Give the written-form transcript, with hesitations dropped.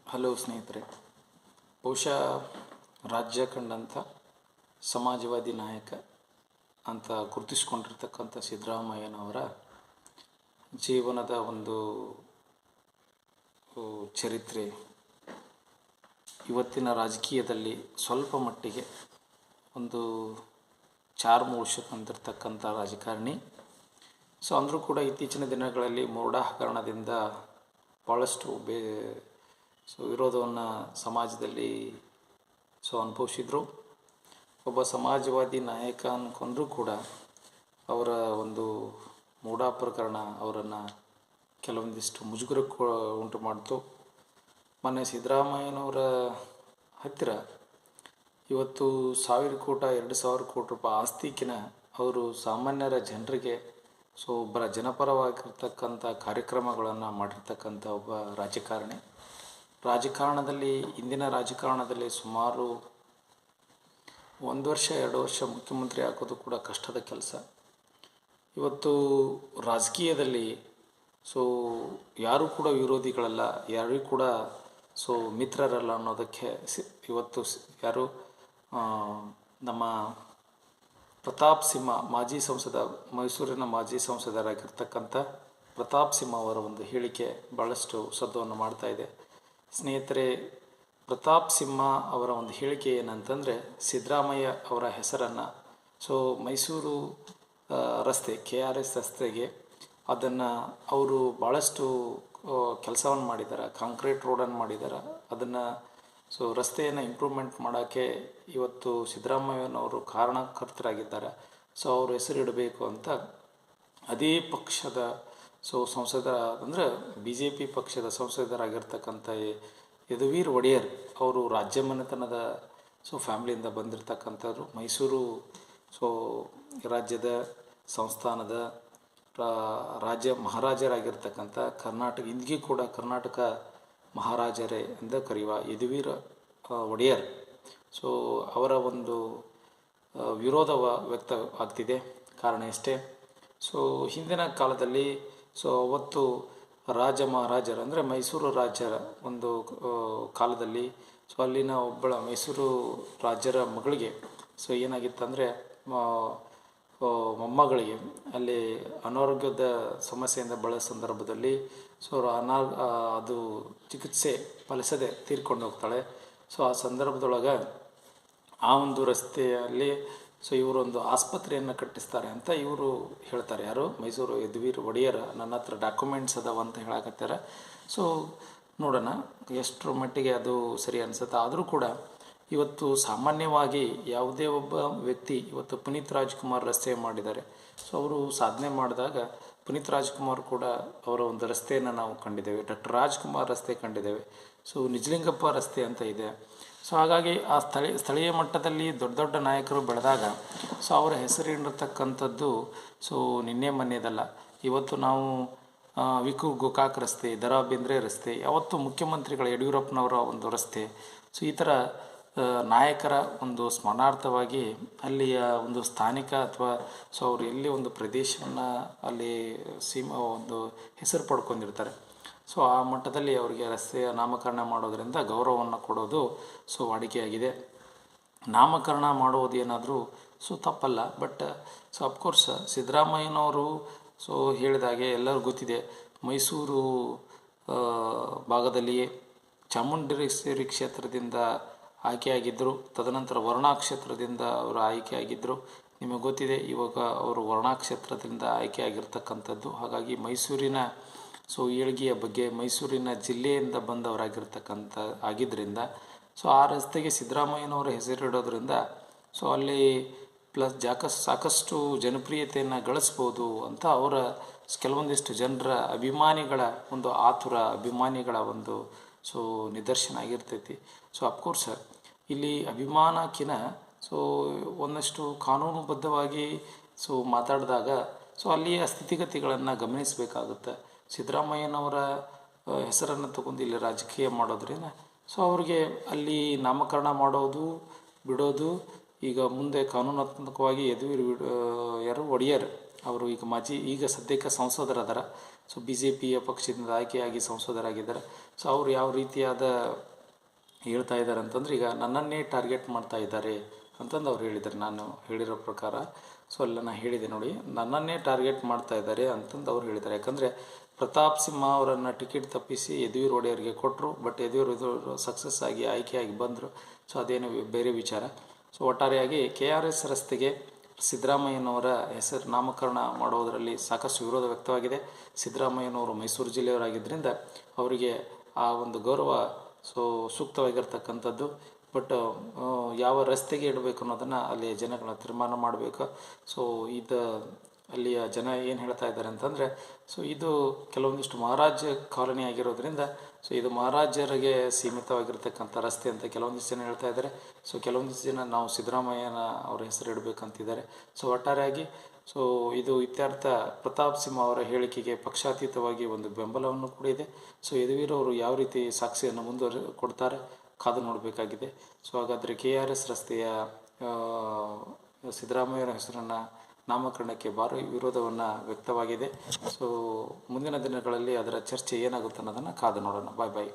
Hello ಸ್ನೇಹಿತರೆ, ಬಹುಶಃ ರಾಜ್ಯ ಕಂಡಂಥ ಸಮಾಜವಾದಿ ನಾಯಕ ಅಂತ ಗುರುತಿಸ್ಕೊಂಡಿರ್ತಕ್ಕಂಥ ಸಿದ್ದರಾಮಯ್ಯನವರ ಜೀವನದ ಒಂದು ಚರಿತ್ರೆ ಇವತ್ತಿನ ರಾಜಕೀಯದಲ್ಲಿ ಸ್ವಲ್ಪ ಮಟ್ಟಿಗೆ ಒಂದು ಚಾರ್ಮ್ ಉಳಿಸ್ಕೊಂಡಿರ್ತಕ್ಕಂಥ ರಾಜಕಾರಣಿ. ಅಂದರೂ ಕೂಡ ಇತ್ತೀಚಿನ ದಿನಗಳಲ್ಲಿ ಮೋಡ ಹಗರಣದಿಂದ ಭಾಳಷ್ಟು ವಿರೋಧವನ್ನು ಸಮಾಜದಲ್ಲಿ ಅನುಭವಿಸಿದರು. ಒಬ್ಬ ಸಮಾಜವಾದಿ ನಾಯಕ ಅಂದ್ಕೊಂಡ್ರೂ ಕೂಡ ಅವರ ಒಂದು ಮೂಢ ಪ್ರಕರಣ ಅವರನ್ನು ಕೆಲವೊಂದಿಷ್ಟು ಮುಜುಗರಕ್ಕೆ ಉಂಟು ಮಾಡಿತು. ಮೊನ್ನೆ ಸಿದ್ದರಾಮಯ್ಯನವರ ಹತ್ತಿರ ಇವತ್ತು 1,000 ಕೋಟಿ 2,000 ಕೋಟಿ ರೂಪಾಯಿ ಆಸ್ತಿಕಿನ ಅವರು ಸಾಮಾನ್ಯರ ಜನರಿಗೆ ಒಬ್ಬರ ಜನಪರವಾಗಿರ್ತಕ್ಕಂಥ ಕಾರ್ಯಕ್ರಮಗಳನ್ನು ಮಾಡಿರ್ತಕ್ಕಂಥ ಒಬ್ಬ ರಾಜಕಾರಣದಲ್ಲಿ ಇಂದಿನ ರಾಜಕಾರಣದಲ್ಲಿ ಸುಮಾರು 1 ವರ್ಷ 2 ವರ್ಷ ಮುಖ್ಯಮಂತ್ರಿ ಆಗೋದು ಕೂಡ ಕಷ್ಟದ ಕೆಲಸ. ಇವತ್ತು ರಾಜಕೀಯದಲ್ಲಿ ಯಾರೂ ಕೂಡ ವಿರೋಧಿಗಳಲ್ಲ, ಯಾರೂ ಕೂಡ ಮಿತ್ರರಲ್ಲ ಅನ್ನೋದಕ್ಕೆ ಇವತ್ತು ಯಾರು ನಮ್ಮ ಪ್ರತಾಪ್ ಸಿಂಹ ಮಾಜಿ ಸಂಸದ, ಮೈಸೂರಿನ ಮಾಜಿ ಸಂಸದರಾಗಿರ್ತಕ್ಕಂಥ ಪ್ರತಾಪ್ ಸಿಂಹ ಅವರ ಒಂದು ಹೇಳಿಕೆ ಭಾಳಷ್ಟು ಸದ್ದವನ್ನು ಮಾಡ್ತಾ ಇದೆ. ಸ್ನೇಹಿತರೆ, ಪ್ರತಾಪ್ ಸಿಂಹ ಅವರ ಒಂದು ಹೇಳಿಕೆ ಏನಂತಂದರೆ, ಸಿದ್ದರಾಮಯ್ಯ ಅವರ ಹೆಸರನ್ನು ಮೈಸೂರು ರಸ್ತೆ KRS ರಸ್ತೆಗೆ ಅದನ್ನು ಅವರು ಭಾಳಷ್ಟು ಕೆಲಸವನ್ನು ಮಾಡಿದ್ದಾರೆ, ಕಾಂಕ್ರೀಟ್ ರೋಡನ್ನು ಮಾಡಿದ್ದಾರೆ. ಅದನ್ನು ರಸ್ತೆಯನ್ನು ಇಂಪ್ರೂವ್ಮೆಂಟ್ ಮಾಡೋಕ್ಕೆ ಇವತ್ತು ಸಿದ್ದರಾಮಯ್ಯನವರು ಕಾರಣಕರ್ತರಾಗಿದ್ದಾರೆ. ಅವ್ರ ಹೆಸರಿಡಬೇಕು ಅಂತ ಅದೇ ಪಕ್ಷದ ಸಂಸದರ ಅಂದರೆ BJP ಪಕ್ಷದ ಸಂಸದರಾಗಿರ್ತಕ್ಕಂಥ ಯದುವೀರ್ ಒಡೆಯರ್ ಅವರು ರಾಜ್ಯ ಮನೆತನದ ಫ್ಯಾಮ್ಲಿಯಿಂದ ಬಂದಿರತಕ್ಕಂಥವ್ರು. ಮೈಸೂರು ರಾಜ್ಯದ ಸಂಸ್ಥಾನದ ರಾಜ್ಯ ಮಹಾರಾಜರಾಗಿರ್ತಕ್ಕಂಥ ಕರ್ನಾಟಕ, ಇಂದಿಗೂ ಕೂಡ ಕರ್ನಾಟಕ ಮಹಾರಾಜರೇ ಎಂದು ಕರೆಯುವ ಯದುವೀರ್ ಒಡೆಯರ್ ಅವರ ಒಂದು ವಿರೋಧ ವ್ಯಕ್ತ ಆಗ್ತಿದೆ. ಕಾರಣ ಇಷ್ಟೇ, ಹಿಂದಿನ ಕಾಲದಲ್ಲಿ ಅವತ್ತು ರಾಜ ಮಹಾರಾಜರು ಅಂದರೆ ಮೈಸೂರು ರಾಜರ ಒಂದು ಕಾಲದಲ್ಲಿ ಅಲ್ಲಿನ ಒಬ್ಬಳ ಮೈಸೂರು ರಾಜರ ಮಗಳಿಗೆ ಏನಾಗಿತ್ತಂದರೆ ಮೊಮ್ಮಗಳಿಗೆ ಅಲ್ಲಿ ಅನಾರೋಗ್ಯದ ಸಮಸ್ಯೆಯಿಂದ ಬಳೋ ಸಂದರ್ಭದಲ್ಲಿ ಅದು ಚಿಕಿತ್ಸೆ ಫಲಿಸದೆ ತೀರ್ಕೊಂಡು ಹೋಗ್ತಾಳೆ. ಆ ಸಂದರ್ಭದೊಳಗೆ ಆ ಒಂದು ರಸ್ತೆಯಲ್ಲಿ ಇವರೊಂದು ಆಸ್ಪತ್ರೆಯನ್ನು ಕಟ್ಟಿಸ್ತಾರೆ ಅಂತ ಇವರು ಹೇಳ್ತಾರೆ. ಯಾರು? ಮೈಸೂರು ಯದುವೀರ್ ಒಡೆಯರ್. ನನ್ನ ಹತ್ರ ಡಾಕ್ಯುಮೆಂಟ್ಸ್ ಅದಾವ ಅಂತ ಹೇಳಕತ್ತಾರೆ. ನೋಡೋಣ ಎಷ್ಟರ ಮಟ್ಟಿಗೆ ಅದು ಸರಿ ಅನಿಸುತ್ತೆ. ಆದರೂ ಕೂಡ ಇವತ್ತು ಸಾಮಾನ್ಯವಾಗಿ ಯಾವುದೇ ಒಬ್ಬ ವ್ಯಕ್ತಿ ಇವತ್ತು ಪುನೀತ್ ರಾಜ್ಕುಮಾರ್ ರಸ್ತೆ ಮಾಡಿದ್ದಾರೆ. ಅವರು ಸಾಧನೆ ಮಾಡಿದಾಗ ಪುನೀತ್ ರಾಜ್ಕುಮಾರ್ ಕೂಡ ಅವರ ಒಂದು ರಸ್ತೆಯನ್ನು ನಾವು ಕಂಡಿದ್ದೇವೆ. ಡಾಕ್ಟರ್ ರಾಜ್ಕುಮಾರ್ ರಸ್ತೆ ಕಂಡಿದ್ದೇವೆ. ನಿಜಲಿಂಗಪ್ಪ ರಸ್ತೆ ಅಂತ ಇದೆ. ಹಾಗಾಗಿ ಆ ಸ್ಥಳೀಯ ಮಟ್ಟದಲ್ಲಿ ದೊಡ್ಡ ದೊಡ್ಡ ನಾಯಕರು ಬೆಳೆದಾಗ ಅವರ ಹೆಸರಿಟ್ಟಿರ್ತಕ್ಕಂಥದ್ದು ನಿನ್ನೆ ಮೊನ್ನೆದಲ್ಲ. ಇವತ್ತು ನಾವು ವಿಕು ಗೋಕಾಕ್ ರಸ್ತೆ, ದ.ರಾ ಬೇಂದ್ರೆ ರಸ್ತೆ, ಯಾವತ್ತು ಮುಖ್ಯಮಂತ್ರಿಗಳ ಯಡಿಯೂರಪ್ಪನವರ ಒಂದು ರಸ್ತೆ, ಈ ಥರ ನಾಯಕರ ಒಂದು ಸ್ಮರಣಾರ್ಥವಾಗಿ ಅಲ್ಲಿಯ ಒಂದು ಸ್ಥಾನಿಕ ಅಥವಾ ಅವರು ಎಲ್ಲಿ ಒಂದು ಪ್ರದೇಶವನ್ನು ಅಲ್ಲಿ ಒಂದು ಹೆಸರು ಪಡ್ಕೊಂಡಿರ್ತಾರೆ. ಆ ಮಟ್ಟದಲ್ಲಿ ಅವರಿಗೆ ರಸ್ತೆಯ ನಾಮಕರಣ ಮಾಡೋದರಿಂದ ಗೌರವವನ್ನು ಕೊಡೋದು ವಾಡಿಕೆಯಾಗಿದೆ. ನಾಮಕರಣ ಮಾಡೋದು ಏನಾದರೂ ತಪ್ಪಲ್ಲ. ಬಟ್ ಅಫ್ಕೋರ್ಸ್ ಸಿದ್ದರಾಮಯ್ಯನವರು ಹೇಳಿದಾಗೆ ಎಲ್ಲರಿಗೂ ಗೊತ್ತಿದೆ, ಮೈಸೂರು ಭಾಗದಲ್ಲಿಯೇ ಚಾಮುಂಡೇಶ್ವರಿ ಕ್ಷೇತ್ರದಿಂದ ಆಯ್ಕೆಯಾಗಿದ್ದರು. ತದನಂತರ ವರ್ಣಾ ಕ್ಷೇತ್ರದಿಂದ ಅವರು ಆಯ್ಕೆಯಾಗಿದ್ದರು. ನಿಮಗೆ ಗೊತ್ತಿದೆ, ಇವಾಗ ಅವರು ವರ್ಣಾ ಕ್ಷೇತ್ರದಿಂದ ಆಯ್ಕೆಯಾಗಿರ್ತಕ್ಕಂಥದ್ದು. ಹಾಗಾಗಿ ಮೈಸೂರಿನ ಏಳ್ಗೆಯ ಬಗ್ಗೆ ಮೈಸೂರಿನ ಜಿಲ್ಲೆಯಿಂದ ಬಂದವರಾಗಿರ್ತಕ್ಕಂಥ ಆಗಿದ್ದರಿಂದ ಆ ರಸ್ತೆಗೆ ಸಿದ್ದರಾಮಯ್ಯನವರ ಹೆಸರಿಡೋದ್ರಿಂದ ಅಲ್ಲಿ ಸಾಕಷ್ಟು ಜನಪ್ರಿಯತೆಯನ್ನು ಗಳಿಸ್ಬೋದು ಅಂತ ಅವರ ಕೆಲವೊಂದಿಷ್ಟು ಜನರ ಅಭಿಮಾನಿಗಳ ಒಂದು ಅಭಿಮಾನಿಗಳ ಒಂದು ನಿದರ್ಶನ ಆಗಿರ್ತೈತಿ. ಅಫ್ಕೋರ್ಸ್ ಇಲ್ಲಿ ಅಭಿಮಾನಕ್ಕಿಂತ ಒಂದಷ್ಟು ಕಾನೂನುಬದ್ಧವಾಗಿ ಮಾತಾಡಿದಾಗ ಅಲ್ಲಿಯ ಸ್ಥಿತಿಗತಿಗಳನ್ನು ಗಮನಿಸಬೇಕಾಗುತ್ತೆ. ಸಿದ್ದರಾಮಯ್ಯನವರ ಹೆಸರನ್ನು ತಗೊಂಡು ಇಲ್ಲಿ ರಾಜಕೀಯ ಮಾಡೋದ್ರಿಂದ ಅವ್ರಿಗೆ ಅಲ್ಲಿ ನಾಮಕರಣ ಮಾಡೋದು ಬಿಡೋದು ಈಗ ಮುಂದೆ ಕಾನೂನಾತ್ಮಕವಾಗಿ ಯದುವೀರ್ ಒಡೆಯರ್ ಅವರು ಈಗ ಸದ್ಯಕ್ಕೆ ಸಂಸದರದಾರ. ಸೊ BJPಯ ಪಕ್ಷದಿಂದ ಆಯ್ಕೆಯಾಗಿ ಸಂಸದರಾಗಿದ್ದಾರೆ. ಸೊ ಅವರು ಯಾವ ರೀತಿಯಾದ ಹೇಳ್ತಾ ಇದ್ದಾರೆ ಅಂತಂದ್ರೆ, ಈಗ ನನ್ನನ್ನೇ ಟಾರ್ಗೆಟ್ ಮಾಡ್ತಾ ಇದ್ದಾರೆ ಅಂತಂದು ಅವ್ರು ಹೇಳಿದ್ದಾರೆ. ನಾನು ಹೇಳಿರೋ ಪ್ರಕಾರ ಸೊ ಅಲ್ಲ ನಾನು ಹೇಳಿದೆ ನೋಡಿ, ನನ್ನನ್ನೇ ಟಾರ್ಗೆಟ್ ಮಾಡ್ತಾ ಇದ್ದಾರೆ ಅಂತಂದು ಅವ್ರು ಹೇಳಿದ್ದಾರೆ. ಯಾಕಂದರೆ ಪ್ರತಾಪ್ ಸಿಂಹ ಅವರನ್ನು ಟಿಕೆಟ್ ತಪ್ಪಿಸಿ ಯದುವೀರ್ ಒಡೆಯರ್ಗೆ ಕೊಟ್ಟರು. ಬಟ್ ಯದುವೀರ್ ಸಕ್ಸಸ್ ಆಗಿ ಆಯ್ಕೆಯಾಗಿ ಬಂದರು. ಸೊ ಅದೇನು ಬೇರೆ ವಿಚಾರ. ಸೊ ಒಟ್ಟಾರೆಯಾಗಿ KRS ರಸ್ತೆಗೆ ಸಿದ್ದರಾಮಯ್ಯನವರ ಹೆಸರು ನಾಮಕರಣ ಮಾಡೋದರಲ್ಲಿ ಸಾಕಷ್ಟು ವಿರೋಧ ವ್ಯಕ್ತವಾಗಿದೆ. ಸಿದ್ದರಾಮಯ್ಯನವರು ಮೈಸೂರು ಜಿಲ್ಲೆಯವರಾಗಿದ್ದರಿಂದ ಅವರಿಗೆ ಆ ಒಂದು ಗೌರವ ಸೂಕ್ತವಾಗಿರ್ತಕ್ಕಂಥದ್ದು. ಬಟ್ ಯಾವ ರಸ್ತೆಗೆ ಇಡಬೇಕು ಅನ್ನೋದನ್ನು ಅಲ್ಲಿ ಜನಗಳ ತೀರ್ಮಾನ ಮಾಡಬೇಕು. ಸೊ ಅಲ್ಲಿಯ ಜನ ಏನು ಹೇಳ್ತಾ ಇದ್ದಾರೆ ಅಂತಂದರೆ, ಸೊ ಇದು ಕೆಲವೊಂದಿಷ್ಟು ಮಹಾರಾಜ ಕಾಲನಿ ಆಗಿರೋದ್ರಿಂದ ಸೊ ಇದು ಮಹಾರಾಜರಿಗೆ ಸೀಮಿತವಾಗಿರ್ತಕ್ಕಂಥ ರಸ್ತೆ ಅಂತ ಕೆಲವೊಂದಿಷ್ಟು ಜನ ಹೇಳ್ತಾ ಇದ್ದಾರೆ. ಸೊ ಕೆಲವೊಂದಿಷ್ಟು ಜನ ನಾವು ಸಿದ್ದರಾಮಯ್ಯನ ಅವರ ಹೆಸರು ಇಡಬೇಕಂತಿದ್ದಾರೆ. ಸೊ ಒಟ್ಟಾರೆಯಾಗಿ ಸೊ ಇದು ಇತ್ಯರ್ಥ ಪ್ರತಾಪ್ ಸಿಂಹ ಅವರ ಹೇಳಿಕೆಗೆ ಪಕ್ಷಾತೀತವಾಗಿ ಒಂದು ಬೆಂಬಲವನ್ನು ಕೂಡ ಇದೆ. ಸೊ ಯದುವೀರ್ ಅವರು ಯಾವ ರೀತಿ ಸಾಕ್ಷಿಯನ್ನು ಕೊಡ್ತಾರೆ ಕಾದು ನೋಡಬೇಕಾಗಿದೆ. ಸೊ ಹಾಗಾದರೆ KRS ರಸ್ತೆಯ ಸಿದ್ದರಾಮಯ್ಯರ ಹೆಸರನ್ನು ನಾಮಕರಣಕ್ಕೆ ಭಾರಿ ವಿರೋಧವನ್ನು ವ್ಯಕ್ತವಾಗಿದೆ. ಸೊ ಮುಂದಿನ ದಿನಗಳಲ್ಲಿ ಅದರ ಚರ್ಚೆ ಏನಾಗುತ್ತೆ ಅನ್ನೋದನ್ನು ಕಾದು ನೋಡೋಣ. ಬಾಯ್ ಬಾಯ್.